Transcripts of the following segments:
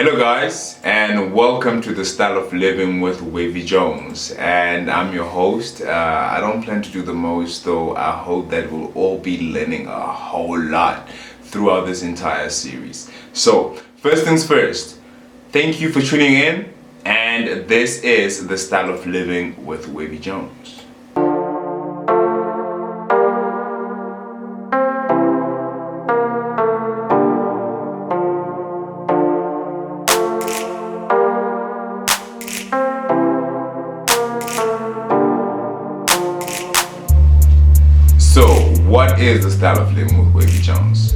Hello guys, and welcome to the Style of Living with Wavey Jones, and I'm your host. I don't plan to do the most, though I hope that we'll all be learning a whole lot throughout this entire series. So first things first, thank you for tuning in, and this is the Style of Living with Wavey Jones. So, what is the Style of Living with Wavey Jones?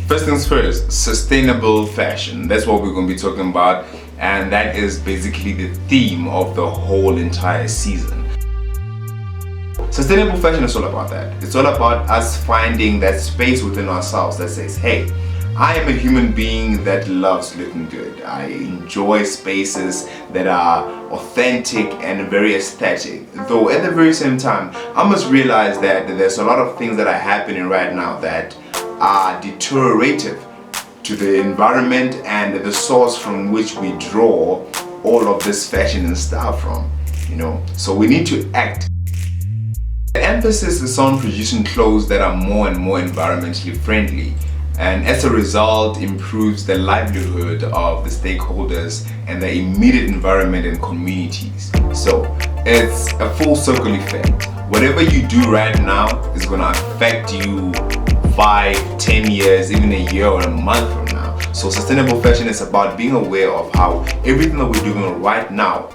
First things first, sustainable fashion. That's what we're going to be talking about, and that is basically the theme of the whole entire season. Sustainable fashion is all about that. It's all about us finding that space within ourselves that says, hey, I am a human being that loves looking good. I enjoy spaces that are authentic and very aesthetic. Though at the very same time, I must realize that there's a lot of things that are happening right now that are deteriorative to the environment and the source from which we draw all of this fashion and style from, So we need to act. The emphasis is on producing clothes that are more and more environmentally friendly, and as a result improves the livelihood of the stakeholders and the immediate environment and communities. So it's a full circle effect. Whatever you do right now is going to affect you 5, 10 years, even a year or a month from now. So sustainable fashion is about being aware of how everything that we're doing right now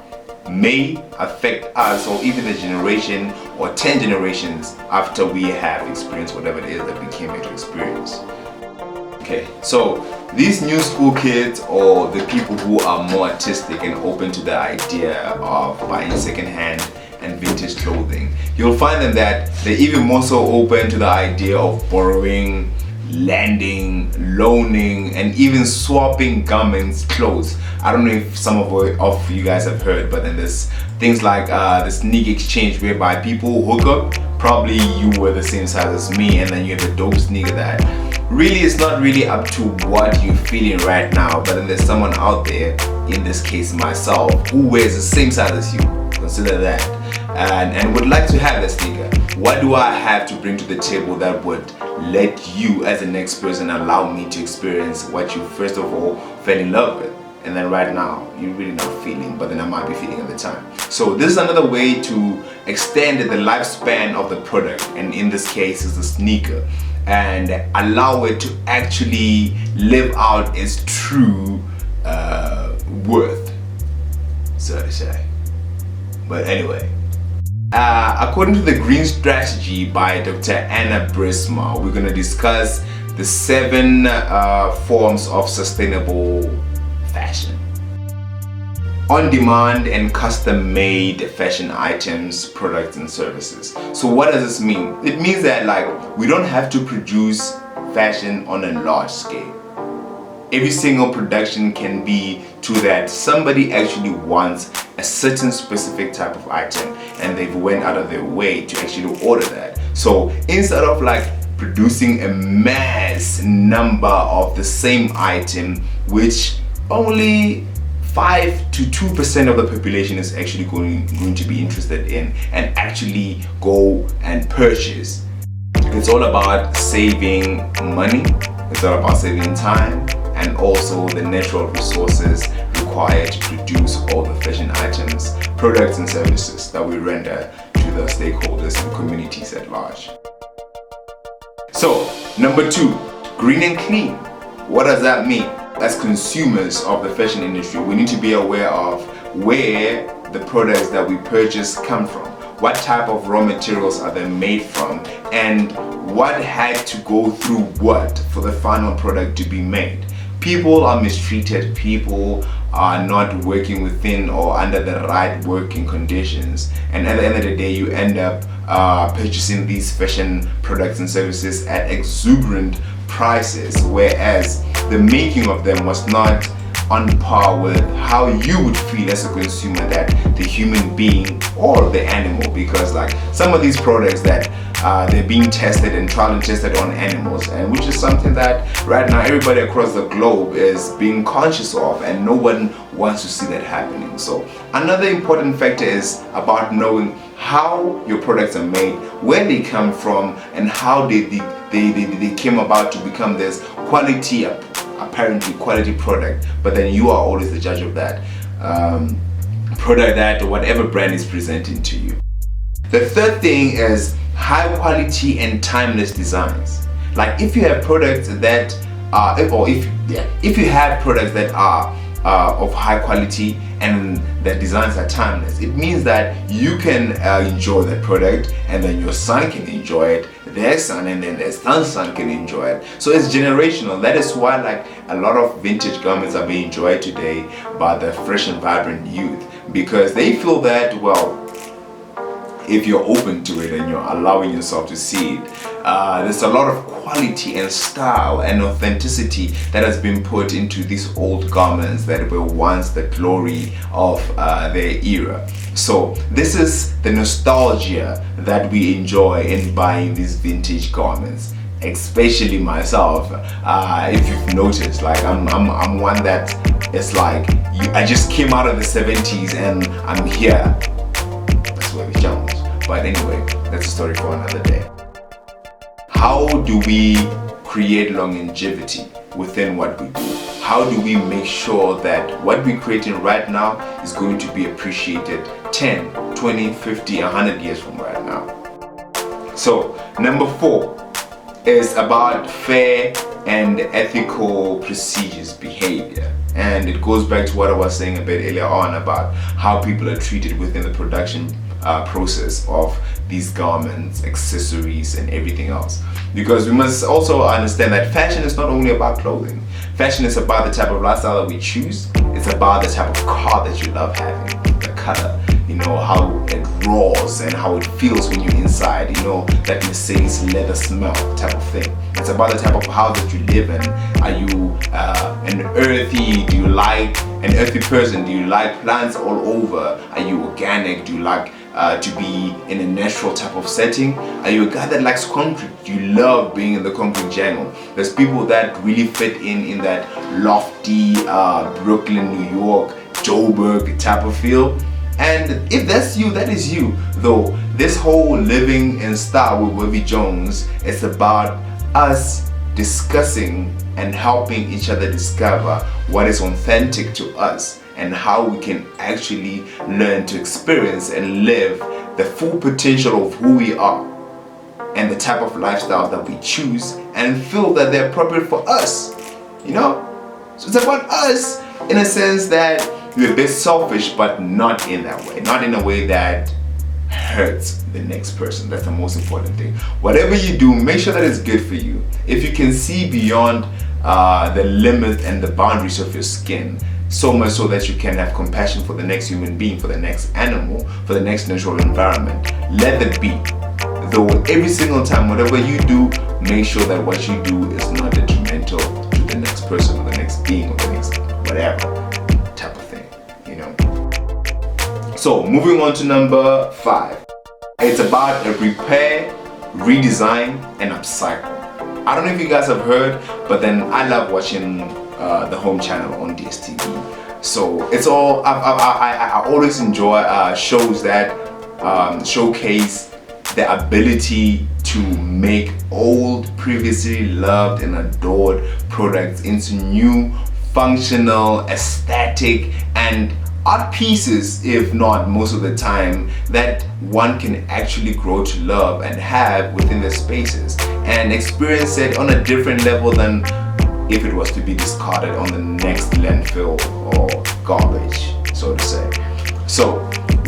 may affect us, or even a generation or 10 generations after we have experienced whatever it is that we came here to experience. Okay, so these new school kids, or the people who are more artistic and open to the idea of buying secondhand and vintage clothing, you'll find them that they're even more so open to the idea of borrowing, lending, loaning, and even swapping garments, clothes. I don't know if some of you guys have heard, but then there's things like the sneak exchange, whereby people hook up. Probably you were the same size as me, and then you have a dope sneaker that really it's not really up to what you're feeling right now, but then there's someone out there, in this case myself, who wears the same size as you. Consider that, and would like to have that sneaker. What do I have to bring to the table that would let you as the next person allow me to experience what you first of all fell in love with, and then right now you're really not feeling, but then I might be feeling at the time. So this is another way to extend the lifespan of the product, and in this case is the sneaker, and allow it to actually live out its true worth, so to say. But anyway, according to the Green Strategy by Dr. Anna Brisma, we're going to discuss the 7 forms of sustainable fashion. On-demand and custom-made fashion items, products, and services. So what does this mean? It means that we don't have to produce fashion on a large scale. Every single production can be to that somebody actually wants a certain specific type of item, and they've went out of their way to actually order that. So instead of producing a mass number of the same item, which only 5 to 2% of the population is actually going to be interested in and actually go and purchase. It's all about saving money, it's all about saving time, and also the natural resources required to produce all the fashion items, products, and services that we render to the stakeholders and communities at large. So, number 2, green and clean. What does that mean? As consumers of the fashion industry, we need to be aware of where the products that we purchase come from. What type of raw materials are they made from, and what had to go through what for the final product to be made. People are mistreated, people are not working within or under the right working conditions, and at the end of the day you end up purchasing these fashion products and services at exuberant prices, whereas the making of them was not on par with how you would feel as a consumer, that the human being or the animal, because some of these products that they're being tested and trial and tested on animals, and which is something that right now everybody across the globe is being conscious of, and no one wants to see that happening. So another important factor is about knowing how your products are made, where they come from, and how they came about to become this quality, apparently quality product, but then you are always the judge of that product that whatever brand is presenting to you. The third thing is high quality and timeless designs. Like if you have products that if you have products that are of high quality and the designs are timeless, it means that you can enjoy that product, and then your son can enjoy it, their son, and then their son's son can enjoy it. So it's generational. That is why like a lot of vintage garments are being enjoyed today by the fresh and vibrant youth, because they feel that, well, if you're open to it and you're allowing yourself to see it, there's a lot of quality and style and authenticity that has been put into these old garments that were once the glory of their era. So this is the nostalgia that we enjoy in buying these vintage garments. Especially myself, if you've noticed, like I'm one that is like, I just came out of the 70s and I'm here. That's Wavey Jones. But anyway, that's a story for another day. How do we create longevity within what we do? How do we make sure that what we're creating right now is going to be appreciated 10, 20, 50, 100 years from right now? So number 4 is about fair and ethical procedures, behavior. And it goes back to what I was saying a bit earlier on about how people are treated within the production process of these garments, accessories, and everything else. Because we must also understand that fashion is not only about clothing. Fashion is about the type of lifestyle that we choose. It's about the type of car that you love having, the color, you know, how it roars and how it feels when you're inside, you know, that Mercedes leather smell type of thing. It's about the type of house that you live in. Are you do you like an earthy person? Do you like plants all over? Are you organic? Do you like to be in a natural type of setting? Are you a guy that likes concrete? Do you love being in the concrete jungle? There's people that really fit in that lofty Brooklyn, New York, Joburg type of feel. And if that's you, that is you. Though this whole living in style with Wavey Jones is about us discussing and helping each other discover what is authentic to us and how we can actually learn to experience and live the full potential of who we are and the type of lifestyle that we choose and feel that they're appropriate for us, you know? So it's about us in a sense that we're a bit selfish, but not in that way. Not in a way that hurts the next person. That's the most important thing. Whatever you do, make sure that it's good for you. If you can see beyond the limit and the boundaries of your skin, so much so that you can have compassion for the next human being, for the next animal, for the next natural environment, let it be. Though every single time, whatever you do, make sure that what you do is not detrimental to the next person or the next being or the next whatever type of thing, you know. So moving on to number 5. It's about a repair, redesign, and upcycle. I don't know if you guys have heard, but then I love watching the home channel on DSTV. So it's all, I always enjoy shows that showcase the ability to make old, previously loved and adored products into new, functional, aesthetic, and art pieces, if not most of the time, that one can actually grow to love and have within the spaces and experience it on a different level than if it was to be discarded on the next landfill or garbage, so to say. So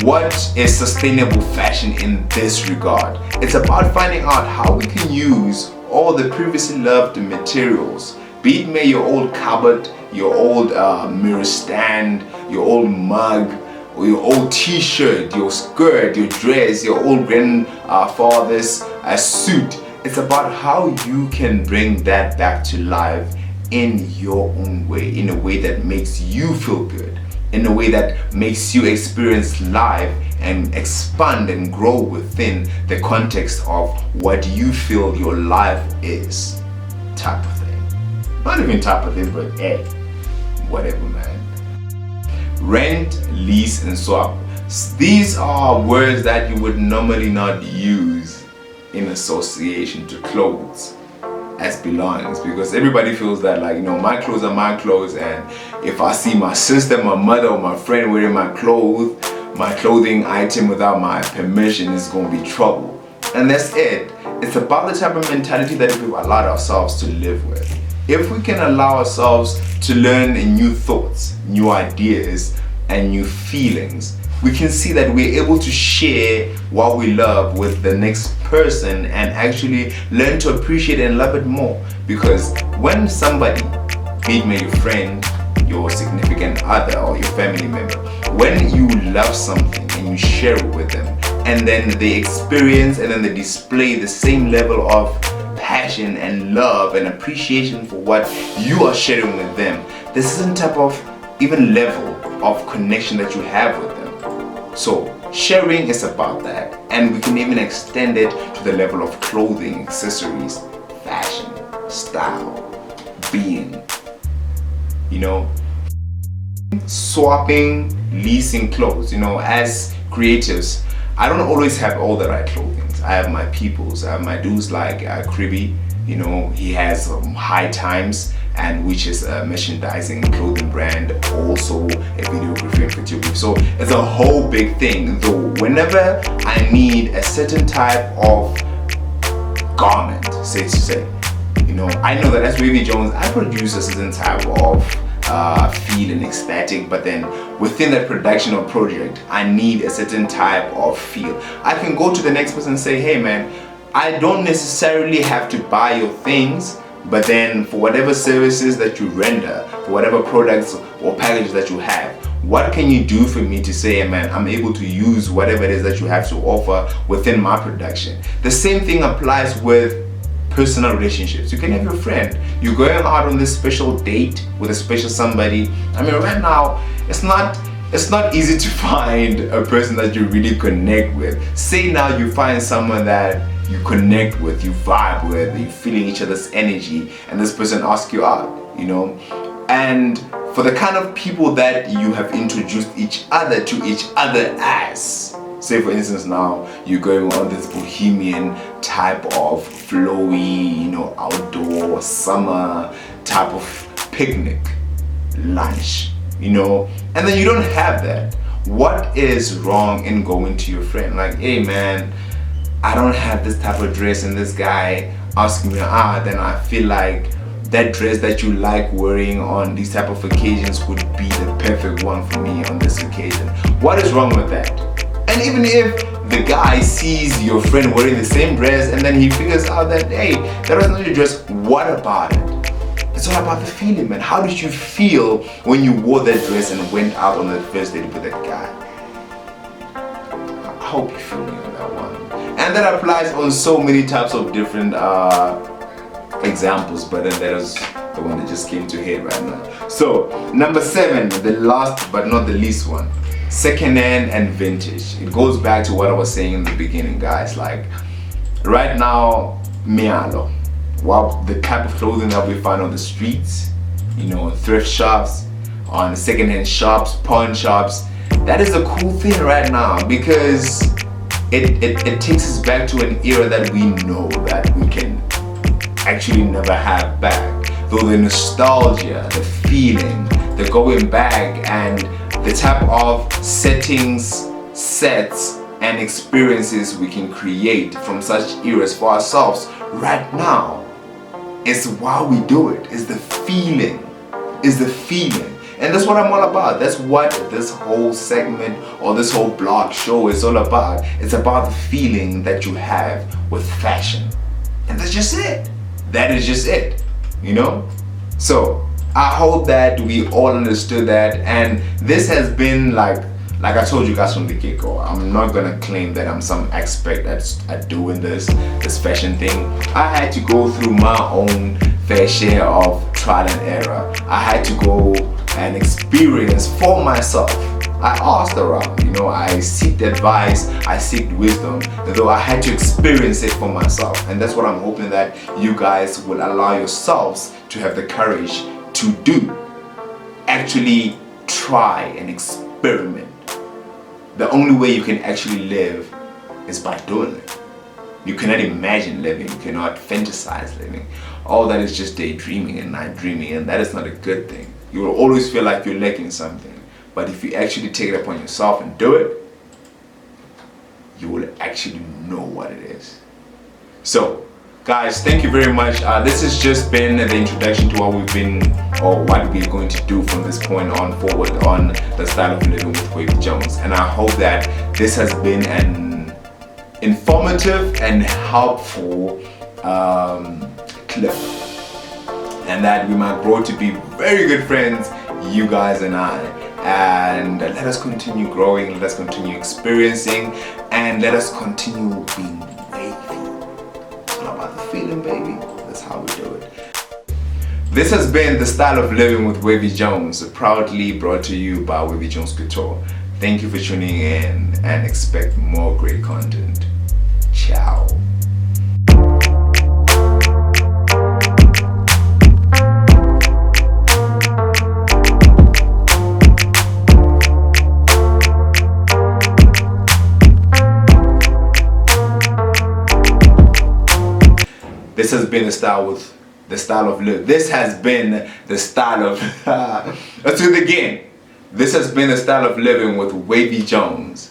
what is sustainable fashion in this regard? It's about finding out how we can use all the previously loved materials, be it may your old cupboard, your old mirror stand, your old mug, or your old t-shirt, your skirt, your dress, your old grandfather's suit. It's about how you can bring that back to life in your own way, in a way that makes you feel good, in a way that makes you experience life and expand and grow within the context of what you feel your life is, type of thing. Not even type of thing, but hey, whatever, man. Rent, lease, and swap. These are words that you would normally not use in association to clothes as belongings, because everybody feels that, like, you know, my clothes are my clothes, and if I see my sister, my mother, or my friend wearing my clothing item without my permission, it's gonna be trouble. And that's it. It's about the type of mentality that we've allowed ourselves to live with. If we can allow ourselves to learn new thoughts, new ideas, and new feelings, we can see that we're able to share what we love with the next person and actually learn to appreciate and love it more. Because when somebody, be it your friend, your significant other, or your family member, when you love something and you share it with them, and then they experience and then they display the same level of passion and love and appreciation for what you are sharing with them, this is a type of even level of connection that you have with them. So sharing is about that, and we can even extend it to the level of clothing, accessories, fashion, style, being, you know. Swapping, leasing clothes. You know, as creatives, I don't always have all the right clothing. I have my peoples. I have my dudes like Cribby. You know, he has High Times, and which is a merchandising and clothing brand, also a videography and photography. So it's a whole big thing. Though whenever I need a certain type of garment, say to say, you know, I know that as Wavey Jones, I produce a certain type of feel and ecstatic, but then within that production or project, I need a certain type of feel. I can go to the next person and say, hey man, I don't necessarily have to buy your things, but then for whatever services that you render, for whatever products or packages that you have, what can you do for me to say, hey man, I'm able to use whatever it is that you have to offer within my production. The same thing applies with personal relationships. You can have your friend, you're going out on this special date with a special somebody. I mean, right now it's not easy to find a person that you really connect with. Say now you find someone that you connect with, you vibe with, you're feeling each other's energy, and this person asks you out, you know. And for the kind of people that you have introduced each other to each other as, say for instance now you're going on this bohemian type of flowy, you know, outdoor summer type of picnic lunch, you know, and then you don't have that. What is wrong in going to your friend like, hey man, I don't have this type of dress, and this guy asking me, then I feel like that dress that you like wearing on these type of occasions would be the perfect one for me on this occasion. What is wrong with that? And even if the guy sees your friend wearing the same dress and then he figures out that, hey, that was not your dress, what about it? It's all about the feeling, man. How did you feel when you wore that dress and went out on the first date with that guy? I hope you feel me on that one. And that applies on so many types of different examples, but then that is the one that just came to head right now. So number 7, the last but not the least one, secondhand and vintage. It goes back to what I was saying in the beginning, guys. Like right now, mialo, well, the type of clothing that we find on the streets, you know, thrift shops, on secondhand shops, pawn shops, that is a cool thing right now, because it takes us back to an era that we know that we can actually never have back. Though the nostalgia, the feeling, the going back, and the type of settings, sets, and experiences we can create from such eras for ourselves right now is why we do it. Is the feeling. And that's what I'm all about. That's what this whole segment or this whole blog show is all about. It's about the feeling that you have with fashion. And that's just it. That is just it, you know? So I hope that we all understood that, and this has been like I told you guys from the get-go, I'm not gonna claim that I'm some expert at doing this fashion thing. I had to go through my own fair share of trial and error. I had to go and experience for myself I asked around, you know, I seeked advice, I seeked wisdom, though I had to experience it for myself. And that's what I'm hoping that you guys will allow yourselves to have the courage to do. Actually try and experiment. The only way you can actually live is by doing it. You cannot imagine living, you cannot fantasize living. All that is just daydreaming and night dreaming, and that is not a good thing. You will always feel like you're lacking something. But if you actually take it upon yourself and do it, you will actually know what it is. So, guys, thank you very much. This has just been the introduction to what we've been, or what we're going to do from this point on forward on the style of living with Wavey Jones. And I hope that this has been an informative and helpful clip, and that we might grow to be very good friends, you guys and I. And let us continue growing, let us continue experiencing, and let us continue being wavy. It's all about the feeling, baby. That's how we do it. This has been The Style of Living with Wavey Jones, proudly brought to you by Wavey Jones Couture. Thank you for tuning in, and expect more great content. Ciao. This has been the style of living. This has been the style of let's do it again. This has been the style of living with Wavey Jones.